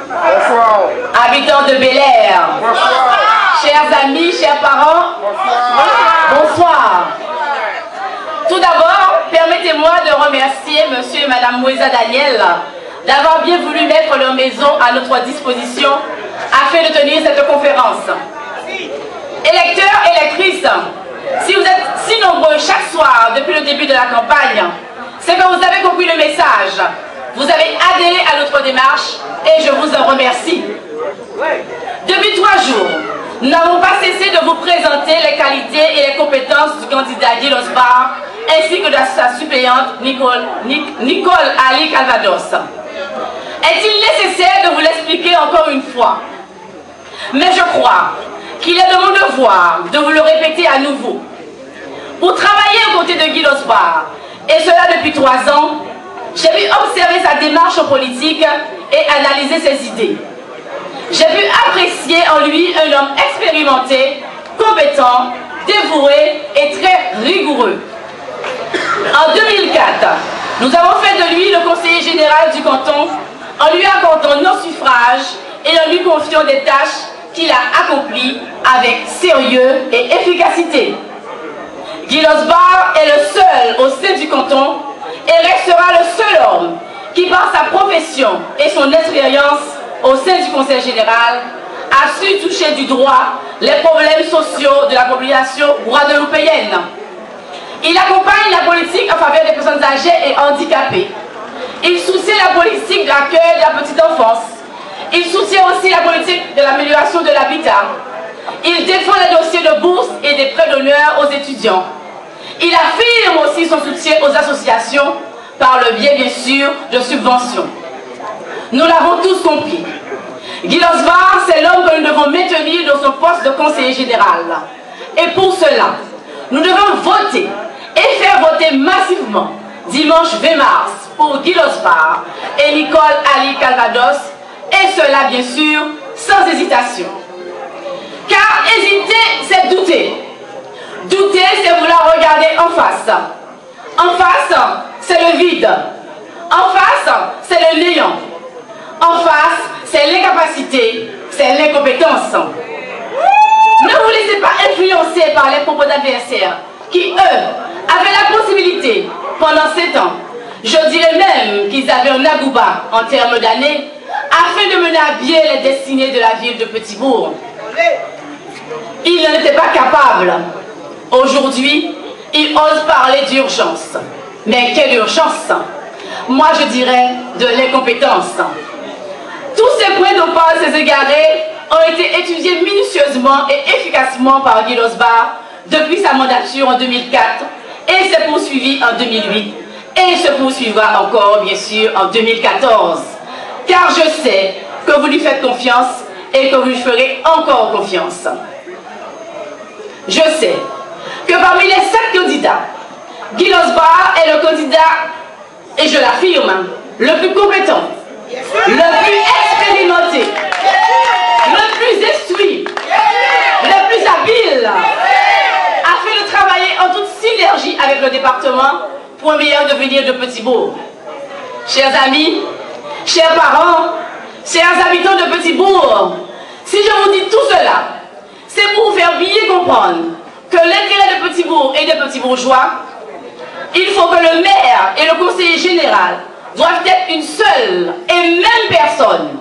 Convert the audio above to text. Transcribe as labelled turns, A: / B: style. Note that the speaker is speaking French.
A: Bonsoir.
B: Habitants de Bel-Air.
A: Bonsoir.
B: Chers amis, chers parents. Bonsoir. Tout d'abord, permettez-moi de remercier monsieur et madame Moïsa Daniel d'avoir bien voulu mettre leur maison à notre disposition afin de tenir cette conférence. Électeurs, électrices, si vous êtes si nombreux chaque soir depuis le début de la campagne, c'est que vous avez compris le message. Vous avez adhéré à notre démarche et je vous en remercie. Depuis 3 jours, nous n'avons pas cessé de vous présenter les qualités et les compétences du candidat Guy Losbar ainsi que de sa suppléante Nicole Ali Calvados. Est-il nécessaire de vous l'expliquer encore une fois? Mais je crois qu'il est de mon devoir de vous le répéter à nouveau. Pour travailler aux côtés de Guy Losbar, et cela depuis 3 ans, j'ai pu observer sa démarche politique et analyser ses idées. J'ai pu apprécier en lui un homme expérimenté, compétent, dévoué et très rigoureux. En 2004, nous avons fait de lui le conseiller général du canton en lui accordant nos suffrages et en lui confiant des tâches qu'il a accomplies avec sérieux et efficacité. Guy Losbar est le seul au sein du canton et restera le seul homme qui, par sa profession et son expérience au sein du Conseil général, a su toucher du doigt les problèmes sociaux de la population guadeloupéenne. Il accompagne la politique en faveur des personnes âgées et handicapées. Il soutient la politique de l'accueil de la petite enfance. Il soutient aussi la politique de l'amélioration de l'habitat. Il défend les dossiers de bourse et des prêts d'honneur aux étudiants. Il affirme aussi son soutien aux associations par le biais, bien sûr, de subventions. Nous l'avons tous compris. Guy Losbar, c'est l'homme que nous devons maintenir dans son poste de conseiller général. Et pour cela, nous devons voter et faire voter massivement dimanche 20 mars pour Guy Losbar et Nicole Ali Calvados, et cela, bien sûr, sans hésitation. Car hésiter, c'est douter. Douter, c'est vouloir regarder en face. En face, c'est le vide. En face, c'est le néant. En face, c'est l'incapacité, c'est l'incompétence. Ne vous laissez pas influencer par les propos d'adversaires qui, eux, avaient la possibilité, pendant 7 ans, je dirais même qu'ils avaient un agouba en termes d'années, afin de mener à bien les destinées de la ville de Petit-Bourg. Ils n'en étaient pas capables. Aujourd'hui, ils osent parler d'urgence. Mais quelle urgence? Moi, je dirais de l'incompétence. Tous ces points d'opposés, ces égarés, ont été étudiés minutieusement et efficacement par Guy Losbar depuis sa mandature en 2004 et s'est poursuivi en 2008 et se poursuivra encore, bien sûr, en 2014. Car je sais que vous lui faites confiance et que vous lui ferez encore confiance. Je sais que parmi les 7 candidats, Guy Losbar est le candidat, et je l'affirme, le plus compétent, le plus expérimenté, le plus instruit, le plus habile, afin de travailler en toute synergie avec le département pour un meilleur devenir de Petit-Bourg. Chers amis, chers parents, chers habitants de Petit-Bourg, si je vous dis tout cela, c'est pour vous faire bien comprendre que l'intérêt de Petit-Bourg et des petits bourgeois, il faut que le maire et le conseiller général doivent être une seule et même personne